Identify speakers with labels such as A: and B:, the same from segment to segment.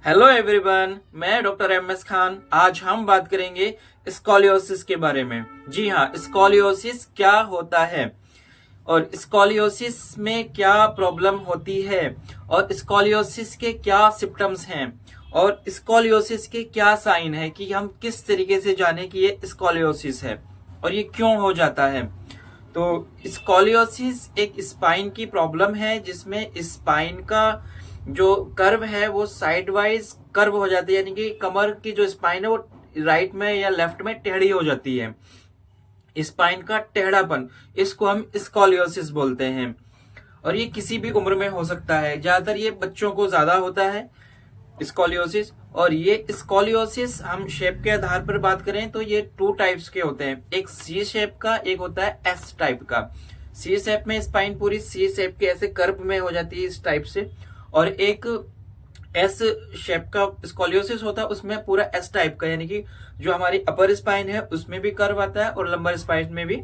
A: Hello everyone, मैं doctor MS. Khan. आज हम बात करेंगे स्कॉलियोसिस के बारे में। जी हाँ, स्कॉलियोसिस क्या होता है और स्कॉलियोसिस में क्या प्रॉब्लम होती है और स्कॉलियोसिस के क्या सिम्टम्स हैं और स्कॉलियोसिस के क्या साइन है कि हम किस तरीके से जाने कि ये स्कॉलियोसिस है और ये क्यों हो जाता है। तो स्कॉलियोसिस एक स्पाइन की प्रॉब्लम है जिसमें स्पाइन का जो कर्व है वो साइड वाइज कर्व हो जाती है, यानी कि कमर की जो स्पाइन है वो राइट में या लेफ्ट में टेढ़ी हो जाती है। स्पाइन का टेढ़ापन, इसको हम स्कॉलियोसिस बोलते हैं और ये किसी भी उम्र में हो सकता है। ज्यादातर ये बच्चों को ज्यादा होता है स्कॉलियोसिस। और ये स्कॉलियोसिस हम शेप के आधार पर बात करें तो ये टू टाइप्स के होते हैं, एक सी शेप का, एक होता है एस टाइप का। सी शेप में स्पाइन पूरी सी शेप के ऐसे कर्व में हो जाती है इस टाइप से, और एक एस शेप का स्कॉलियोसिस होता है उसमें पूरा एस टाइप का, यानी कि जो हमारी अपर स्पाइन है उसमें भी कर्व आता है और लंबर स्पाइन में भी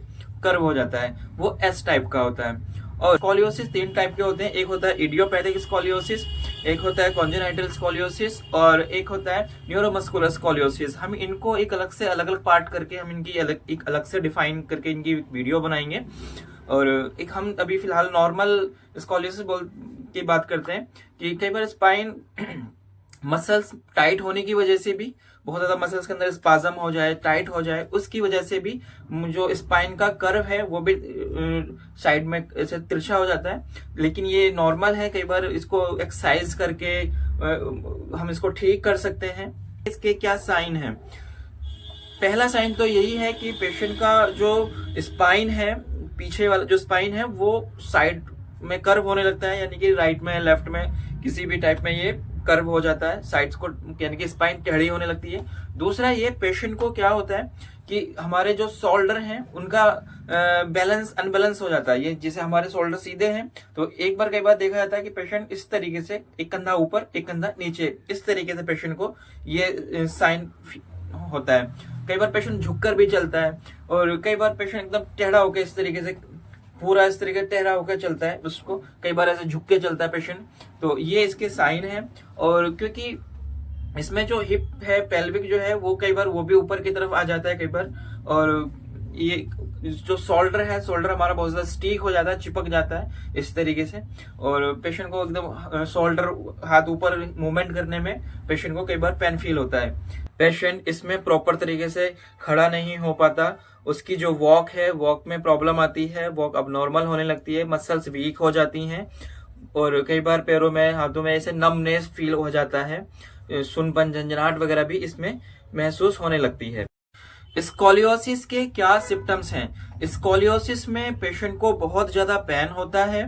A: कर्व हो जाता है, वो एस टाइप का होता है। और स्कॉलियोसिस तीन टाइप के होते हैं, एक होता है इडियोपैथिक स्कॉलियोसिस, एक होता है कॉन्जेनाइटल स्कॉलियोसिस और एक होता है न्यूरोमस्कुलर स्कॉलियोसिस। हम इनको एक अलग से अलग अलग पार्ट करके हम इनकी एक अलग से डिफाइन करके इनकी वीडियो बनाएंगे। और एक हम अभी फिलहाल नॉर्मल स्कॉलियोसिस की बात करते हैं कि कई बार स्पाइन मसल्स टाइट होने की वजह से भी, बहुत ज्यादा मसल्स के अंदर स्पाज्म हो जाए, टाइट हो जाए, उसकी वजह से भी जो स्पाइन का कर्व है वो भी साइड में ऐसे तिरछा हो जाता है। लेकिन ये नॉर्मल है, कई बार इसको एक्सरसाइज करके हम इसको ठीक कर सकते हैं। इसके क्या साइन है? पहला साइन तो यही है कि पेशेंट का जो स्पाइन है, पीछे वाला जो स्पाइन है वो साइड में कर्व होने लगता है, यानी कि राइट में लेफ्ट में किसी भी टाइप में ये कर्व हो जाता है साइड्स को, यानी कि स्पाइन टेढ़ी होने लगती है। दूसरा, ये पेशेंट को क्या होता है कि हमारे जो शोल्डर हैं उनका बैलेंस अनबैलेंस हो जाता है। ये जैसे हमारे शोल्डर सीधे हैं तो एक बार कई बार देखा जाता है कि पेशेंट इस तरीके से, एक कंधा ऊपर एक कंधा नीचे, इस तरीके से पेशेंट को ये साइन होता है। कई बार पेशेंट झुककर भी चलता है और कई बार पेशेंट एकदम टेढ़ा होकर इस तरीके से, पूरा इस तरीके टेढ़ा होकर चलता है, उसको कई बार ऐसे झुक के चलता है पेशेंट। तो ये इसके साइन है। और क्योंकि इसमें जो हिप है, पेल्विक जो है वो कई बार वो भी ऊपर की तरफ आ जाता है कई बार, और ये जो शोल्डर है, शोल्डर हमारा बहुत ज्यादा स्टीक हो जाता है, चिपक जाता है इस तरीके से, और पेशेंट को एकदम शोल्डर हाथ ऊपर मूवमेंट करने में पेशेंट को कई बार पेन फील होता है। पेशेंट इसमें प्रॉपर तरीके से खड़ा नहीं हो पाता, उसकी जो वॉक है, वॉक में प्रॉब्लम आती है, वॉक अब नॉर्मल होने लगती है, मसल्स वीक हो जाती हैं और कई बार पैरों में, हाथों में ऐसे नमनेस फील हो जाता है, सुनपन, झंझनाहट वगैरह भी इसमें महसूस होने लगती है। स्कॉलियोसिस के क्या सिम्टम्स हैं? स्कॉलियोसिस में पेशेंट को बहुत ज्यादा पेन होता है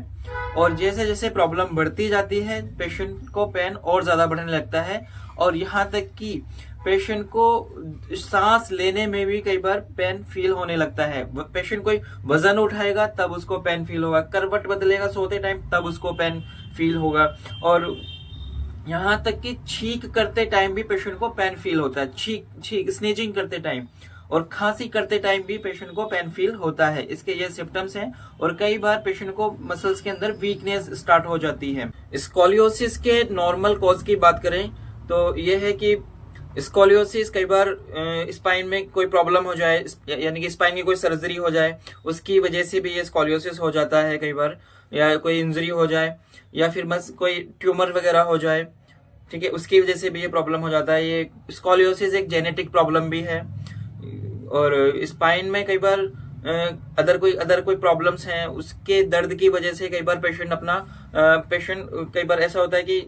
A: और जैसे जैसे प्रॉब्लम बढ़ती जाती है पेशेंट को पेन और ज्यादा बढ़ने लगता है, और यहाँ तक कि पेशेंट को सांस लेने में भी कई बार पेन फील होने लगता है। पेशेंट कोई वजन उठाएगा तब उसको पेन फील होगा, करवट बदलेगा सोते टाइम तब उसको पेन फील होगा, और यहाँ तक कि छींक करते टाइम भी पेशेंट को पेन फील होता है। छींक स्नीजिंग करते टाइम और खांसी करते टाइम भी पेशेंट को पेन फील होता है। इसके ये सिम्टम्स हैं। और कई बार पेशेंट को मसल्स के अंदर वीकनेस स्टार्ट हो जाती है। स्कॉलियोसिस के नॉर्मल कॉज की बात करें तो ये है कि स्कॉलियोसिस कई बार स्पाइन में कोई प्रॉब्लम हो जाए, यानी कि स्पाइन की कोई सर्जरी हो जाए, उसकी वजह से भी ये स्कॉलियोसिस हो जाता है कई बार, या कोई इंजरी हो जाए, या फिर बस कोई ट्यूमर वगैरह हो जाए, ठीक है, उसकी वजह से भी ये प्रॉब्लम हो जाता है। ये स्कॉलियोसिस एक जेनेटिक प्रॉब्लम भी है। और स्पाइन में कई बार अदर कोई प्रॉब्लम्स हैं, उसके दर्द की वजह से कई बार पेशेंट कई बार ऐसा होता है कि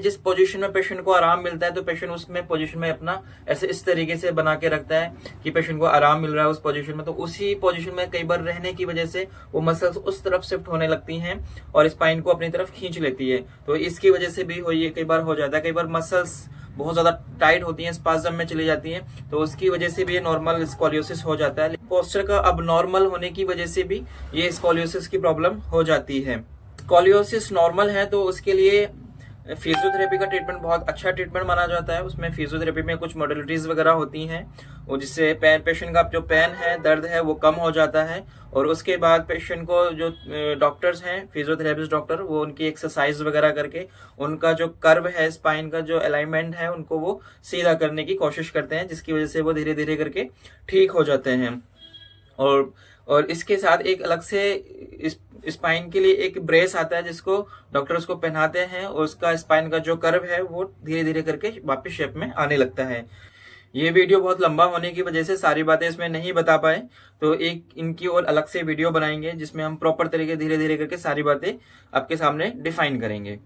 A: जिस पोजीशन में पेशेंट को आराम मिलता है तो पेशेंट उसमें पोजीशन में अपना ऐसे इस तरीके से बना के रखता है कि पेशेंट को आराम मिल रहा है उस पोजीशन में, तो उसी पोजीशन में कई बार रहने की वजह से वो मसल्स उस तरफ शिफ्ट होने लगती हैं और स्पाइन को अपनी तरफ खींच लेती है। तो इसकी वजह से भी कई बार हो जाता है। कई बार मसल्स बहुत ज्यादा टाइट होती हैं, स्पाज्म में चली जाती हैं, तो उसकी वजह से भी ये नॉर्मल स्कॉलियोसिस हो जाता है। पोस्चर का अब नॉर्मल होने की वजह से भी ये स्कॉलियोसिस की प्रॉब्लम हो जाती है। स्कॉलियोसिस नॉर्मल है तो उसके लिए फिजियोथेरेपी का ट्रीटमेंट बहुत अच्छा ट्रीटमेंट माना जाता है। उसमें फिजियोथेरेपी में कुछ मॉडलिटीज वगैरह होती हैं और जिससे पेशेंट का जो पेन है, दर्द है, वो कम हो जाता है। और उसके बाद पेशेंट को जो डॉक्टर्स हैं, फिजियोथेरेपिस्ट डॉक्टर, वो उनकी एक्सरसाइज वगैरह करके उनका जो कर्व है, स्पाइन का जो अलाइनमेंट है, उनको वो सीधा करने की कोशिश करते हैं, जिसकी वजह से वो धीरे धीरे करके ठीक हो जाते हैं। और इसके साथ एक अलग से स्पाइन के लिए एक ब्रेस आता है जिसको डॉक्टर उसको पहनाते हैं और उसका स्पाइन का जो कर्व है वो धीरे धीरे करके वापस शेप में आने लगता है। ये वीडियो बहुत लंबा होने की वजह से सारी बातें इसमें नहीं बता पाए, तो एक इनकी और अलग से वीडियो बनाएंगे जिसमें हम प्रॉपर तरीके धीरे धीरे करके सारी बातें आपके सामने डिफाइन करेंगे।